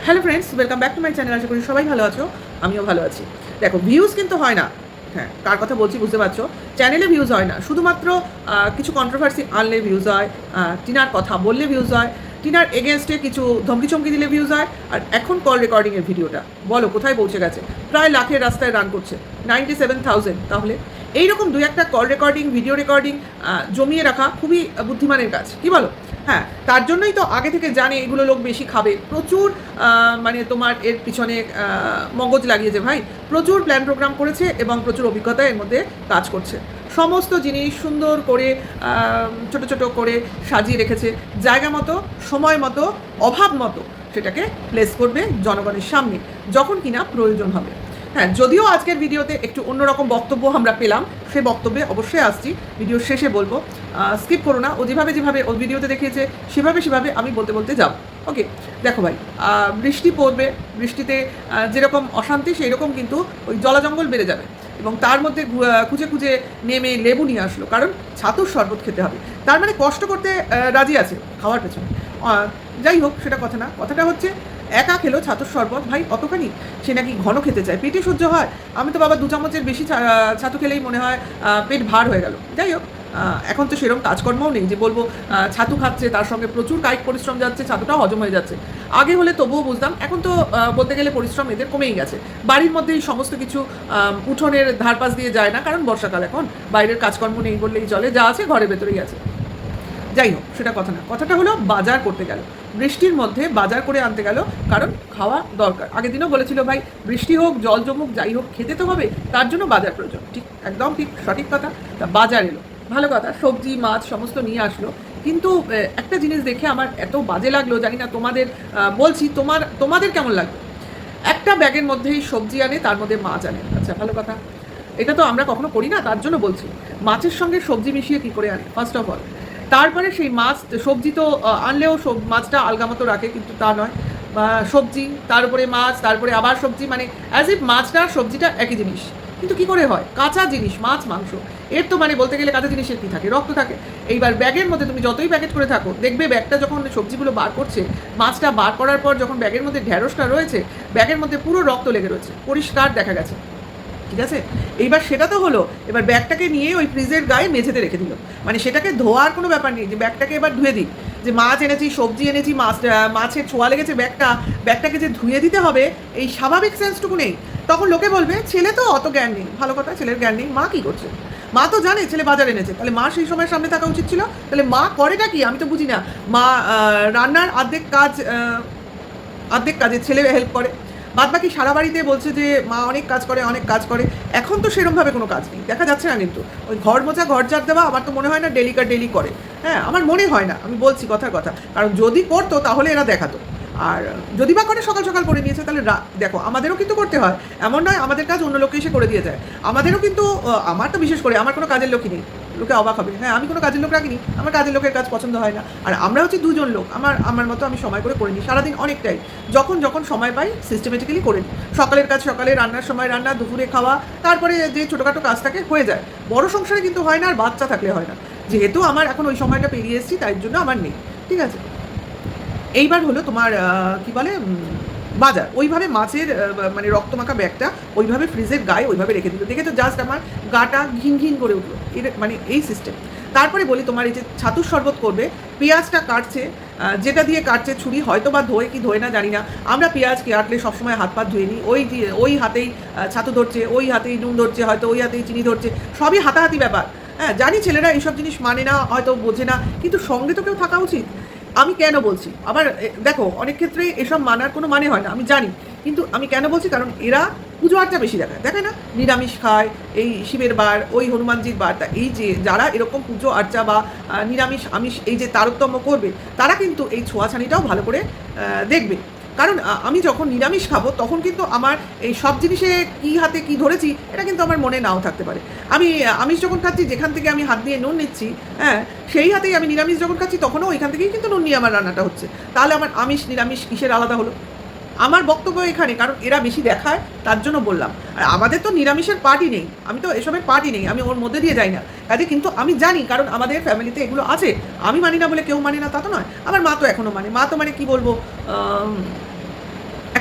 Hello friends, welcome back to my channel. আশা করি সবাই ভালো আছো, আমিও ভালো আছি। দেখো, ভিউজ কিন্তু হয় না। হ্যাঁ, কার কথা বলছি বুঝতে পারছো। চ্যানেলে ভিউজ হয় না, শুধুমাত্র কিছু কন্ট্রোভার্সি আনলে ভিউজ হয়, টিনার কথা বললে ভিউজ হয়, টিনার এগেনস্টে কিছু ধমকি চমকি দিলে ভিউজ হয়। আর এখন কল রেকর্ডিংয়ের ভিডিওটা বলো কোথায় পৌঁছে গেছে, প্রায় লাখের রাস্তায় রান করছে, 97,000। তাহলে এইরকম দুই একটা কল রেকর্ডিং, ভিডিও রেকর্ডিং জমিয়ে রাখা খুবই বুদ্ধিমানের কাজ, কি বলো? হ্যাঁ, তার জন্যই তো আগে থেকে জানে এগুলো লোক বেশি খাবে, প্রচুর মানে তোমার এর পিছনে মগজ লাগিয়েছে ভাই, প্রচুর প্ল্যান প্রোগ্রাম করেছে এবং প্রচুর অভিজ্ঞতা এর মধ্যে কাজ করছে। সমস্ত জিনিস সুন্দর করে ছোট ছোট করে সাজিয়ে রেখেছে, জায়গা মতো, সময় মতো, অভাব মতো সেটাকে প্লেস করবে জনগণের সামনে যখন কিনা প্রয়োজন হবে। হ্যাঁ, যদিও আজকের ভিডিওতে একটু অন্যরকম বক্তব্য আমরা পেলাম, সে বক্তব্যে অবশ্যই আসছি, ভিডিওর শেষে বলবো, স্কিপ করো না। ও যেভাবে ওর ভিডিওতে দেখিয়েছে সেভাবে আমি বলতে যাব। ওকে, দেখো ভাই, বৃষ্টি পড়বে, বৃষ্টিতে যেরকম অশান্তি সেই রকম কিন্তু ওই জলাজঙ্গল বেড়ে যাবে এবং তার মধ্যে খুঁজে নেমে লেবু নিয়ে আসলো, কারণ ছাতুর শরবত খেতে হবে। তার মানে কষ্ট করতে রাজি আছে খাওয়ার পেছনে। যাই হোক, সেটা কথা না, কথাটা হচ্ছে একা খেলো ছাতুর শরবত, ভাই অতখানি সে নাকি ঘন খেতে চায়, পেটে সহ্য হয়। আমি তো বাবা 2 চামচের বেশি ছাতু খেলেই মনে হয় পেট ভার হয়ে গেল। যাই হোক, এখন তো সেরকম কাজকর্মও নেই যে বলবো ছাতু খাচ্ছে, তার সঙ্গে প্রচুর কায়িক পরিশ্রম যাচ্ছে, ছাতুটাও হজম হয়ে যাচ্ছে। আগে হলে তবুও বুঝতাম, এখন তো বলতে গেলে পরিশ্রম এদের কমেই গেছে। বাড়ির মধ্যেই সমস্ত কিছু উঠোনের ধারপাশ দিয়ে যায় না, কারণ বর্ষাকাল, এখন বাইরের কাজকর্ম নেই বললেই চলে, যা আছে ঘরের ভেতরেই আছে। যাই হোক, সেটা কথা না, কথাটা হলো বাজার করতে গেল, বৃষ্টির মধ্যে বাজার করে আনতে গেল, কারণ খাওয়া দরকার। আগের দিনও বলেছিল ভাই, বৃষ্টি হোক জল জমুক যাই হোক খেতে তো হবে, তার জন্য বাজার প্রয়োজন। ঠিক, একদম ঠিক, সঠিক কথা। তা বাজার এলো, ভালো কথা, সবজি মাছ সমস্ত নিয়ে আসলো। কিন্তু একটা জিনিস দেখে আমার এত বাজে লাগলো, জানি না তোমাদের, বলছি তোমাদের কেমন লাগবে। একটা ব্যাগের মধ্যেই সবজি আনে, তার মধ্যে মাছ আনে। আচ্ছা, ভালো কথা, এটা তো আমরা কখনো করি না, তার জন্য বলছি। মাছের সঙ্গে সবজি মিশিয়ে কী করে আনে ফার্স্ট অফ অল। তারপরে সেই মাছ, সবজি তো আনলেও মাছটা আলগা মতো রাখে, কিন্তু তা নয়, সবজি তারপরে মাছ তারপরে আবার সবজি, মানে অ্যাজ ইফ মাছটা সবজিটা একই জিনিস। কিন্তু কি করে হয়, কাঁচা জিনিস মাছ মাংস, এর তো মানে বলতে গেলে কাঁচা জিনিসের কী থাকে, রক্ত থাকে। এইবার ব্যাগের মধ্যে তুমি যতই প্যাকেট করে থাকো, দেখবে ব্যাগটা যখন সবজিগুলো বার করছে, মাছটা বার করার পর যখন ব্যাগের মধ্যে ঢ্যাঁড়সটা রয়েছে, ব্যাগের মধ্যে পুরো রক্ত লেগে রয়েছে, পরিষ্কার দেখা গেছে। ঠিক আছে, এইবার সেটা তো হলো, এবার ব্যাগটাকে নিয়ে ওই ফ্রিজের গায়ে মেঝেতে রেখে দিল। মানে সেটাকে ধোয়ার কোনো ব্যাপার নেই যে ব্যাগটাকে এবার ধুয়ে দিই, যে মাছ এনেছি সবজি এনেছি, মাছের ছোঁয়া লেগেছে ব্যাগটাকে যে ধুয়ে দিতে হবে, এই স্বাভাবিক সেন্সটুকু নেই। তখন লোকে বলবে ছেলে তো অত জ্ঞান নেই। ভালো কথা, ছেলের জ্ঞান নেই, মা কী করছে? মা তো জানে ছেলে বাজার এনেছে, তাহলে মা সেই সময় সামনে থাকা উচিত ছিল। তাহলে মা করেটা কি আমি তো বুঝি না। মা রান্নার অর্ধেক কাজে ছেলে হেল্প করে, বাদ বাকি সারা বাড়িতে বলছে যে মা অনেক কাজ করে। এখন তো সেরমভাবে কোনো কাজ নেই, দেখা যাচ্ছে না। কিন্তু ওই ঘর মোছা ঘর ঝাড় দেওয়া আমার তো মনে হয় না ডেলি করে। হ্যাঁ, আমার মনে হয় না, আমি বলছি কথার কথা, কারণ যদি করতো তাহলে এরা দেখাতো। আর যদি বা করে সকাল সকাল করে নিয়েছে, তাহলে দেখো আমাদেরও কিন্তু করতে হয়, এমন নয় আমাদের কাজ অন্য লোকে এসে করে দিয়ে যায়। আমাদেরও কিন্তু, আমার তো বিশেষ করে আমার কোনো কাজের লোকই নেই, লোকে অবাক হবে। হ্যাঁ, আমি কোনো কাজের লোক রাখিনি, আমার কাজের লোকের কাজ পছন্দ হয় না। আর আমরা হচ্ছে 2 জন লোক, আমার মতো আমি সময় করে নিই সারাদিন অনেকটাই, যখন সময় পাই সিস্টেমেটিক্যালি করে নিই। সকালের কাজ সকালে, রান্নার সময় রান্না, দুপুরে খাওয়া, তারপরে যে ছোটোখাটো কাজ থাকে হয়ে যায়। বড় সংসারে কিন্তু হয় না, আর বাচ্চা থাকলে হয় না। যেহেতু আমার এখন ওই সময়টা পেরিয়ে এসেছি, তাই জন্য আমার নেই। ঠিক আছে, এইবার হলো তোমার কি বলে, বাজার ওইভাবে মাছের মানে রক্তমাখা ব্যাগটা ওইভাবে ফ্রিজের গায়ে ওইভাবে রেখে দিল, দেখে তো জাস্ট আমার গাটা ঘিন করে উঠলো। এর মানে এই সিস্টেম। তারপরে বলি, তোমার এই যে ছাতুর শরবত করবে, পেঁয়াজটা কাটছে, যেটা দিয়ে কাটছে ছুরি, হয়তো বা ধোয়ে কি ধোয়ে না জানি না। আমরা পেঁয়াজ কাটলে সবসময় হাত পা ধুয়ে নিই, ওই হাতেই ছাতু ধরছে, ওই হাতেই নুন ধরছে, হয়তো ওই হাতেই চিনি ধরছে, সবই হাতাহাতি ব্যাপার। হ্যাঁ, জানি ছেলেরা এইসব জিনিস মানে না, হয়তো বোঝে না, কিন্তু সঙ্গে তো কেউ থাকা উচিত। আমি কেন বলছি আবার, দেখো অনেক ক্ষেত্রে এসব মানার কোনো মানে হয় না, আমি জানি, কিন্তু আমি কেন বলছি, কারণ এরা পুজো আর্চা বেশি দেখায় না, নিরামিষ খায়, এই শিবের বার, ওই হনুমানজির বার, তা এই যে যারা এরকম পুজো আর্চা বা নিরামিষ আমিষ এই যে তারতম্য করবে, তারা কিন্তু এই ছোঁয়াছানিটাও ভালো করে দেখবে। কারণ আমি যখন নিরামিষ খাবো, তখন কিন্তু আমার এই সব জিনিসে কী হাতে কী ধরেছি এটা কিন্তু আমার মনে নাও থাকতে পারে। আমি আমিষ যখন খাচ্ছি, যেখান থেকে আমি হাত দিয়ে নুন নিচ্ছি, হ্যাঁ, সেই হাতেই আমি নিরামিষ যখন খাচ্ছি, তখনও ওইখান থেকেই কিন্তু নুন নিয়ে আমার রান্নাটা হচ্ছে। তাহলে আমার আমিষ নিরামিষ কিসের আলাদা হলো? আমার বক্তব্য এখানে, কারণ এরা বেশি দেখায়, তার জন্য বললাম। আর আমাদের তো নিরামিষের পার্টি নেই, আমি তো এসবের পার্টি নেই, আমি ওর মধ্যে দিয়ে যাই না কাজে। কিন্তু আমি জানি, কারণ আমাদের ফ্যামিলিতে এগুলো আছে। আমি মানি না বলে কেউ মানে না তা তো নয়, আমার মা তো এখনও মানে, মা তো মানে কি বলবো,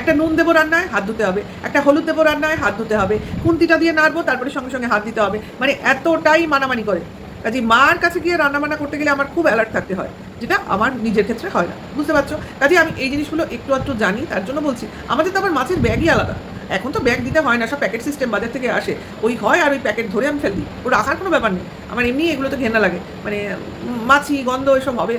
একটা নুন দেবো রান্নায়, হাত ধুতে হবে, একটা হলুদ দেবো রান্নায়, হাত ধুতে হবে, খুন্তিটা দিয়ে নাড়বো, তারপরে সঙ্গে সঙ্গে হাত দিতে হবে, মানে এতটাই মানামানি করে। কাজে মার কাছে গিয়ে রান্নাবান্না করতে গেলে আমার খুব অ্যালার্ট থাকতে হয়, যেটা আমার নিজের ক্ষেত্রে হয় না, বুঝতে পারছো? কাজে আমি এই জিনিসগুলো একটু একটু জানি, তার জন্য বলছি। আমাদের তো আবার মাছের ব্যাগই আলাদা, এখন তো ব্যাগ দিতে হয় না, সব প্যাকেট সিস্টেম বাজার থেকে আসে, ওই হয় আর ওই প্যাকেট ধরে আমি ফেল দিই, ও রাখার কোনো ব্যাপার নেই। আমার এমনি এগুলো তো ঘেন্না লাগে, মানে মাছি গন্ধ এসব হবে।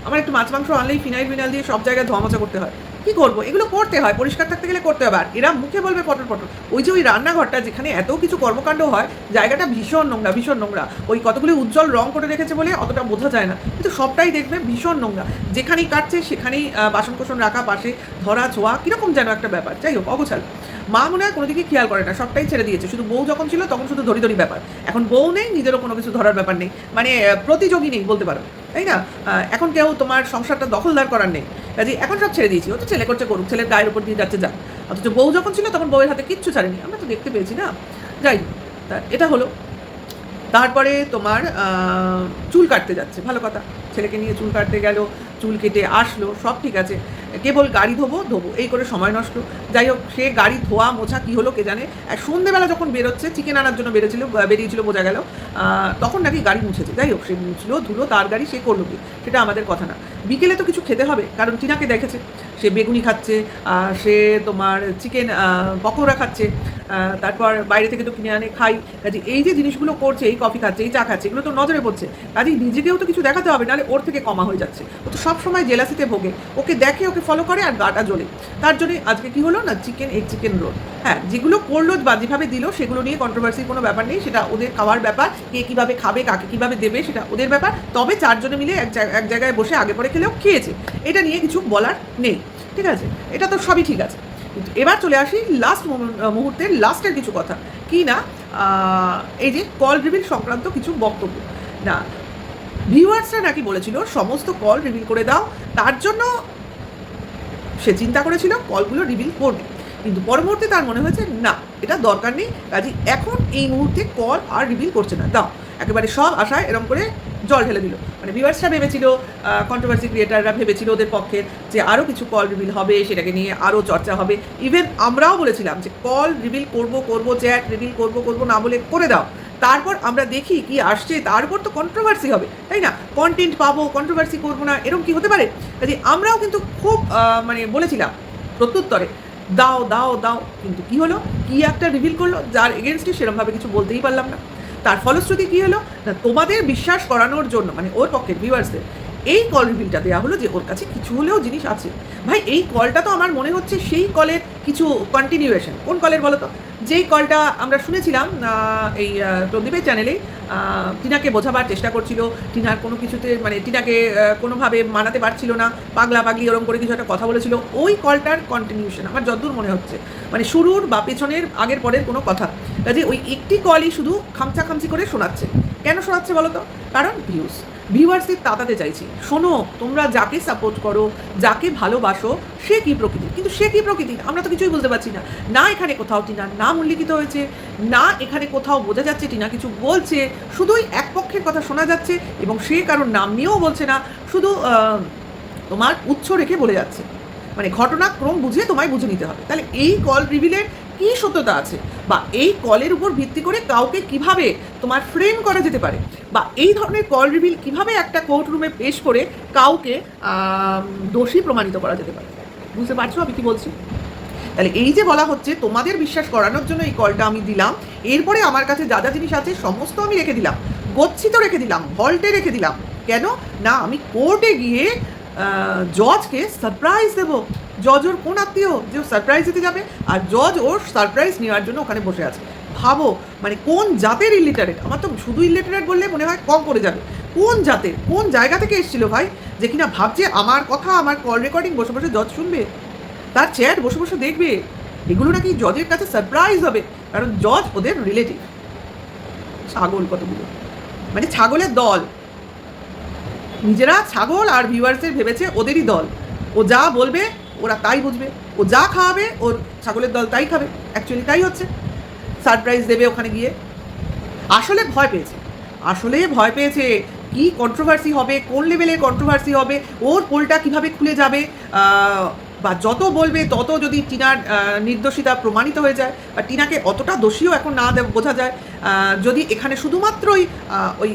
আমার একটু মাছ মাংস আনলেই ফিনাইল ফিনাইল দিয়ে সব জায়গায় ধোয়া মোছা করতে হয়। কী করবো, এগুলো করতে হয়, পরিষ্কার থাকতে গেলে করতে হবে। আর এরা মুখে বলবে পটর পটর, ওই যে ওই রান্নাঘরটা যেখানে এত কিছু কর্মকাণ্ড হয়, জায়গাটা ভীষণ নোংরা, ভীষণ নোংরা। ওই কতগুলি উজ্জ্বল রং করে রেখেছে বলে অতটা বোঝা যায় না, কিন্তু সবটাই দেখবে ভীষণ নোংরা। যেখানেই কাটছে সেখানেই বাসনকোসন রাখা, পাশে ধরা ছোঁয়া, কীরকম যেন একটা ব্যাপার। যাই হোক, অগোছাল। মা মনে হয় কোনো দিকে খেয়াল করে না, সবটাই ছেড়ে দিয়েছে। শুধু বউ যখন ছিল তখন শুধু ধরি ধরি ব্যাপার, এখন বউ নেই, নিজেরও কোনো কিছু ধরার ব্যাপার নেই, মানে প্রতিযোগী নেই বলতে পারো, তাই না? এখন কেউ তোমার সংসারটা দখলদার করার নেই, কাজে এখন সব ছেড়ে দিয়েছি। ও তো ছেলে করছে করুক, ছেলের গায়ের উপর দিয়ে যাচ্ছে যাক। অথচ বউ যখন ছিল তখন বউয়ের হাতে কিচ্ছু ছাড়েনি, আমরা তো দেখতে পেয়েছি না। যাই, তা এটা হলো। তারপরে তোমার চুল কাটতে যাচ্ছে, ভালো কথা, ছেলেকে নিয়ে চুল কাটতে গেল, চুল কেটে আসলো, সব ঠিক আছে, কেবল গাড়ি ধোবো এই করে সময় নষ্ট। যাই হোক, সে গাড়ি ধোয়া মোছা কী হলো কে জানে। আর সন্ধ্যেবেলা যখন বেরোচ্ছে, চিকেন আনার জন্য বেরিয়েছিল বোঝা গেল, তখন নাকি গাড়ি মুছেছে। যাই হোক, সে মুছলো ধুলো, তার গাড়ি, সে করলো কি সেটা আমাদের কথা না। বিকেলে তো কিছু খেতে হবে, কারণ টিনাকে দেখেছে সে বেগুনি খাচ্ছে, সে তোমার চিকেন পকোড়া খাচ্ছে, তারপর বাইরে থেকে তো কিনে আনে খাই। কাজে এই যে জিনিসগুলো করছে, এই কফি খাচ্ছে, এই চা খাচ্ছে, এগুলো তো নজরে পড়ছে। কাজেই নিজেকেও তো কিছু দেখাতে হবে, নাহলে ওর থেকে কমা হয়ে যাচ্ছে। ও তো সবসময় জেলাসিতে ভোগে, ওকে দেখে, ওকে ফলো করে, আর গাটা জ্বলে। তার জন্যে আজকে কি হলো না, চিকেন রোল। হ্যাঁ, যেগুলো করলো বা যেভাবে দিল সেগুলো নিয়ে কন্ট্রোভার্সির কোনো ব্যাপার নেই, সেটা ওদের খাওয়ার ব্যাপার। কে কীভাবে খাবে, কাকে কীভাবে দেবে, সেটা ওদের ব্যাপার। তবে চারজনে মিলে এক জায়গায় বসে আগে পরে খেলেও খেয়েছে, এটা নিয়ে কিছু বলার নেই, ঠিক আছে? এটা তো সবই ঠিক আছে। কিন্তু এবার চলে আসি লাস্ট মুহূর্তের লাস্টের কিছু কথা, কি না, এই যে কল রিভিল সংক্রান্ত কিছু বক্তব্য। না, ভিউয়ার্সরা নাকি বলেছিল সমস্ত কল রিভিল করে দাও, তার জন্য সে চিন্তা করেছিল কলগুলো রিভিল করবে। কিন্তু পরবর্তী তার মনে হয়েছে না, এটা দরকার নেই, কাজে এখন এই মুহূর্তে কল আর রিভিল করছে না, দাও। একেবারে সব আশায় এরকম করে জল ঢেলে দিল। মানে ভিউয়ার্সরা ভেবেছিল, কন্ট্রোভার্সি ক্রিয়েটাররা ভেবেছিল ওদের পক্ষে যে আরও কিছু কল রিভিল হবে, সেটাকে নিয়ে আরও চর্চা হবে। ইভেন আমরাও বলেছিলাম যে কল রিভিল করবো, চ্যাট রিভিল করবো না বলে করে দাও, তারপর আমরা দেখি কি আসছে, তার উপর তো কন্ট্রোভার্সি হবে, তাই না? কন্টেন্ট পাবো, কন্ট্রোভার্সি করবো না, এরকম কি হতে পারে? কাজে আমরাও কিন্তু খুব মানে বলেছিলাম প্রত্যুত্তরে, দাও দাও দাও। কিন্তু কি হলো, কি একটা রিভিল করলো যার এগেনস্টে সেরকমভাবে কিছু বলতেই পারলাম না। তার ফলশ্রুতি কী হলো না, তোমাদের বিশ্বাস করানোর জন্য, মানে ওর পক্ষের ভিউয়ার্সদের, এই কল রিভিলটা দেওয়া হলো যে ওর কাছে কিছু হলেও জিনিস আছে। ভাই, এই কলটা তো আমার মনে হচ্ছে সেই কলের কিছু কন্টিনিউয়েশন। কোন কলের বলো তো? যেই কলটা আমরা শুনেছিলাম এই প্রদীপের চ্যানেলেই, টিনাকে বোঝাবার চেষ্টা করছিল, টিনার কোনো কিছুতে মানে টিনাকে কোনোভাবে মানাতে পারছিল না, পাগলি ওরম করে কিছু একটা কথা বলেছিল, ওই কলটার কন্টিনিউশন আমার যতদূর মনে হচ্ছে, মানে শুরুর বা পেছনের আগের পরের কোনো কথা। কাজে ওই একটি কলই শুধু খামচি করে শোনাচ্ছে। কেন শোনাচ্ছে বলো তো? কারণ ভিউয়ার্সদের তাতাতে চাইছি, শোনো, তোমরা যাকে সাপোর্ট করো, যাকে ভালোবাসো, সে কী প্রকৃতি, কিন্তু সে কী প্রকৃতি আমরা তো কিছুই বুঝতে পারছি না। না এখানে কোথাও টিনার নাম উল্লিখিত হয়েছে, না এখানে কোথাও বোঝা যাচ্ছে টিনা কিছু বলছে, শুধুই এক পক্ষের কথা শোনা যাচ্ছে, এবং সে কারোর নাম নিয়েও বলছে না, শুধু তোমার উৎস রেখে বলে যাচ্ছে। মানে ঘটনাক্রম বুঝে তোমায় বুঝে নিতে হবে। তাহলে এই কল রিভিলের কী সত্যতা আছে, বা এই কলের উপর ভিত্তি করে কাউকে কিভাবে তোমার ফ্রেম করা যেতে পারে, বা এই ধরনের কল রিভিল কিভাবে একটা কোর্ট রুমে পেশ করে কাউকে দোষী প্রমাণিত করা যেতে পারে। বুঝতে পারছো আমি কি বলছি? তাহলে এই যে বলা হচ্ছে তোমাদের বিশ্বাস করানোর জন্য এই কলটা আমি দিলাম, এরপরে আমার কাছে যা যা জিনিস আছে সমস্ত আমি রেখে দিলাম, গচ্ছিত রেখে দিলাম, ভল্টে রেখে দিলাম। কেন না, আমি কোর্টে গিয়ে জজকে সারপ্রাইজ দেবো। জজ ওর কোন আত্মীয় যে ও সারপ্রাইজ দিতে যাবে, আর জজ ওর সারপ্রাইজ নেওয়ার জন্য ওখানে বসে আছে। ভাবো, মানে কোন জাতের ইলিটারেট। আমার তো শুধু ইলিটারেট বললে মনে হয় কম করে যাবে। কোন জাতের, কোন জায়গা থেকে এসেছিল ভাই, যে কিনা ভাবছে আমার কথা, আমার কল রেকর্ডিং বসে বসে জজ শুনবে, তার চ্যাট বসে বসে দেখবে, এগুলো নাকি জজের কাছে সারপ্রাইজ হবে, কারণ জজ ওদের রিলেটিভ। ছাগল কতগুলো, মানে ছাগলের দল, নিজেরা ছাগল আর ভিউয়ার্সের ভেবেছে ওদেরই দল। ও যা বলবে ওরা তাই বুঝবে, ও যা খাওয়াবে ওর ছাগলের দল তাই খাবে। অ্যাকচুয়ালি তাই হচ্ছে, সারপ্রাইজ দেবে ওখানে গিয়ে। আসলে ভয় পেয়েছে কি কন্ট্রোভার্সি হবে, কোন লেভেলের কন্ট্রোভার্সি হবে, ওর পোলটা কিভাবে খুলে যাবে, বা যত বলবে তত যদি টিনার নির্দোষিতা প্রমাণিত হয়ে যায় বা টিনাকে অতটা দোষীও এখন না বোঝা যায়, যদি এখানে শুধুমাত্রই ওই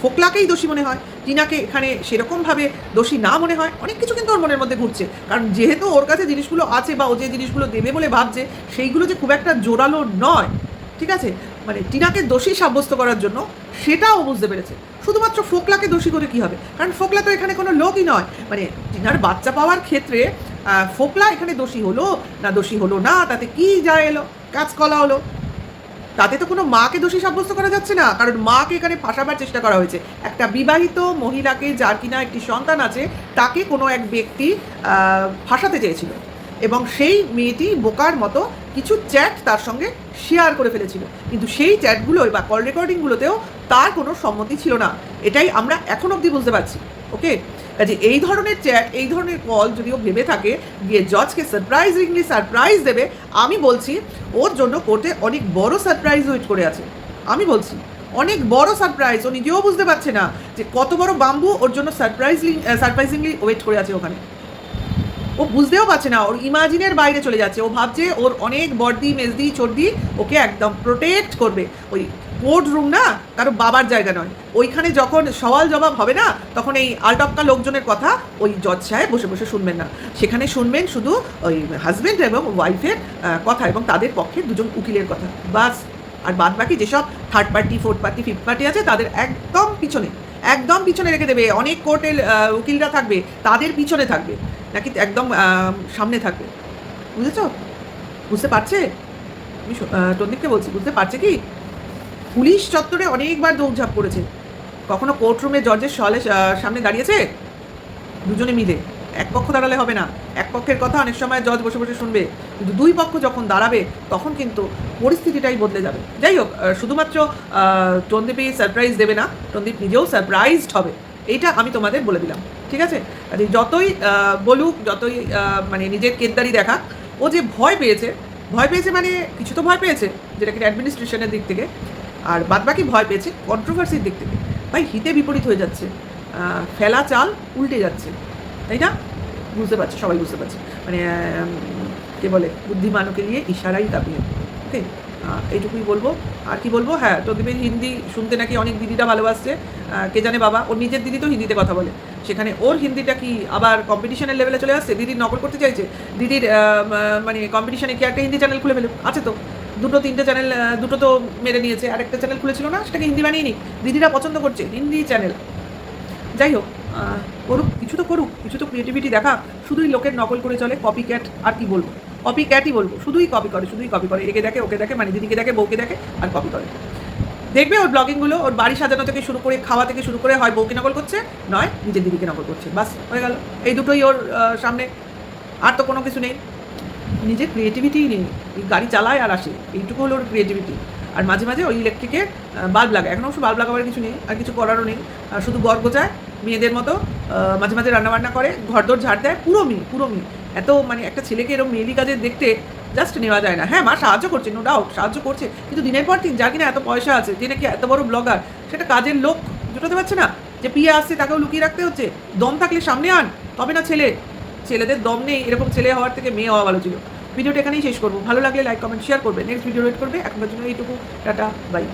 ফোকলাকেই দোষী মনে হয়, টিনাকে এখানে সেরকমভাবে দোষী না মনে হয়, অনেক কিছু কিন্তু ওর মনের মধ্যে ঘুরছে। কারণ যেহেতু ওর কাছে জিনিসগুলো আছে বা ও যে জিনিসগুলো দেবে বলে ভাবছে সেইগুলো যে খুব একটা জোরালো নয়, ঠিক আছে, মানে টিনাকে দোষী সাব্যস্ত করার জন্য সেটাও বুঝতে পেরেছে। শুধুমাত্র ফোকলাকে দোষী করে কী হবে, কারণ ফোকলা তো এখানে কোনো লোকই নয়। মানে টিনার বাচ্চা পাওয়ার ক্ষেত্রে ফোকলা এখানে দোষী হলো না দোষী হলো না তাতে কি যায় এলো, কাজকলা হলো, তাতে তো কোনো মাকে দোষী সাব্যস্ত করা যাচ্ছে না, কারণ মাকে এখানে ফাঁসাবার চেষ্টা করা হয়েছে। একটা বিবাহিত মহিলাকে, যার কিনা একটি সন্তান আছে, তাকে কোনো এক ব্যক্তি ফাঁসাতে চেয়েছিল এবং সেই মেয়েটি বোকার মতো কিছু চ্যাট তার সঙ্গে শেয়ার করে ফেলেছিল, কিন্তু সেই চ্যাটগুলোয় বা কল রেকর্ডিংগুলোতেও তার কোনো সম্মতি ছিল না। এটাই আমরা এখন অবধি বুঝতে পারছি। ওকে, কাজে এই ধরনের চ্যাট, এই ধরনের কল যদি ও ভেবে থাকে গিয়ে জজকে সারপ্রাইজ দেবে, আমি বলছি ওর জন্য কোর্টে অনেক বড় সারপ্রাইজ ওয়েট করে আছে। আমি বলছি অনেক বড় সারপ্রাইজ, ও নিজেও বুঝতে পারছে না যে কত বড় বাম্বু ওর জন্য সারপ্রাইজিংলি ওয়েট করে আছে ওখানে। ও বুঝতেও পারছে না, ওর ইমাজিনের বাইরে চলে যাচ্ছে। ও ভাবছে ওর অনেক বর্দি মেজদি চর্দি ওকে একদম প্রোটেক্ট করবে। ওই কোর্ট রুম না কারো বাবার জায়গা নয়, ওইখানে যখন সওয়াল জবাব হবে না তখন এই আলটপকা লোকজনের কথা ওই জজ সাহেব বসে বসে শুনবেন না, সেখানে শুনবেন শুধু ওই হাজব্যান্ড এবং ওয়াইফের কথা এবং তাদের পক্ষের দুজন উকিলের কথা, বাস। আর বাদ বাকি যেসব third party, fourth party, fifth party আছে তাদের একদম পিছনে রেখে দেবে। অনেক কোর্টের উকিলরা থাকবে, তাদের পিছনে থাকবে নাকি একদম সামনে থাকবে, বুঝেছ? বুঝতে পারছে? আমি টন্দীপকে বলছি, বুঝতে পারছে কি? পুলিশ চত্বরে অনেকবার দৌড়ঝাঁপ করেছে, কখনো কোর্টরুমে জজের সামনে দাঁড়িয়েছে দুজনে মিলে। এক পক্ষ দাঁড়ালে হবে না, এক পক্ষের কথা অনেক সময় জজ বসে বসে শুনবে, কিন্তু দুই পক্ষ যখন দাঁড়াবে তখন কিন্তু পরিস্থিতিটাই বদলে যাবে। যাই হোক, শুধুমাত্র টন্দীপই সারপ্রাইজ দেবে না, টন্দীপ নিজেও সারপ্রাইজড হবে, এইটা আমি তোমাদের বলে দিলাম, ঠিক আছে? যতই বলুক, যতই মানে নিজের কেদ্দারি দেখা, ও যে ভয় পেয়েছে মানে কিছু তো ভয় পেয়েছে, যেটা কিনা অ্যাডমিনিস্ট্রেশনের দিক থেকে, আর বাদবাকি ভয় পেয়েছে কন্ট্রোভার্সির দিক থেকে। ভাই হিতে বিপরীত হয়ে যাচ্ছে, ফেলা চাল উল্টে যাচ্ছে, তাই না? বুঝতে পারছে, সবাই বুঝতে পারছে। মানে কে বলে, বুদ্ধিমানকে নিয়ে ইশারাই দাবিয়ে। ওকে, এইটুকুই বলবো। আর কি বলবো, হ্যাঁ, প্রদীপের হিন্দি শুনতে নাকি অনেক দিদিরা ভালোবাসছে, কে জানে বাবা, ওর নিজের দিদি তো হিন্দিতে কথা বলে, সেখানে ওর হিন্দিটা কি আবার কম্পিটিশনের লেভেলে চলে আসছে? দিদির নকল করতে চাইছে, দিদির মানে কম্পিটিশনে কি একটা হিন্দি চ্যানেল খুলে ফেলে? আছে তো, দুটো তিনটে চ্যানেল, দুটো তো মেরে নিয়েছে, আরেকটা চ্যানেল খুলেছিল না, সেটাকে হিন্দি বানিয়ে নি, দিদিরা পছন্দ করছে হিন্দি চ্যানেল। যাই হোক, করুক, কিছু তো করুক, কিছু তো ক্রিয়েটিভিটি দেখা। শুধুই লোকের নকল করে চলে, কপি ক্যাট, আর কি বলবো, কপি ক্যাটই বলবো, শুধুই কপি করে, একে দেখে ওকে দেখে, মানে দিদিকে দেখে বউকে দেখে আর কপি করে। দেখবে ওর ব্লগিংগুলো, ওর বাড়ি সাজানো থেকে শুরু করে, খাওয়া থেকে শুরু করে, হয় বউকে নকল করছে, নয় নিজের দিদিকে নকল করছে, বাস হয়ে গেল। এই দুটোই ওর সামনে, আর তো কোনো কিছু নেই। নিজের ক্রিয়েটিভিটিই নেই, এই গাড়ি চালায় আর আসে, এইটুকু হলো ওর ক্রিয়েটিভিটি। আর মাঝে মাঝে ওই ইলেকট্রিকের বাল্ব লাগায়, এখন অবশ্য বাল্ব লাগাবার কিছু নেই, আর কিছু করারও নেই, শুধু গড় গোছায় মেয়েদের মতো, মাঝে মাঝে রান্নাবান্না করে, ঘরদোর ঝাড় দেয়, পুরো মেয়ে। এত মানে একটা ছেলেকে এরকম মেয়েলি কাজে দেখতে জাস্ট নেওয়া যায় না। হ্যাঁ, মা সাহায্য করছে, নো ডাউট সাহায্য করছে, কিন্তু দিনের পর দিন যার কিনা এত পয়সা আছে, যে নাকি এত বড় ব্লগার, সেটা কাজের লোক জোটাতে পারছে না, যে পিয়ে আসছে তাকেও লুকিয়ে রাখতে হচ্ছে। দম থাকলে সামনে আন, তবে না ছেলেদের দম নেই, এরকম ছেলে হওয়ার থেকে মেয়ে হওয়া ভালো ছিল। ভিডিওটা এখানেই শেষ করবো, ভালো লাগলে লাইক কমেন্ট শেয়ার করবে, নেক্সট ভিডিও ওয়েট করবে। এখনকার জন্য এইটুকু, টাটা, বাই।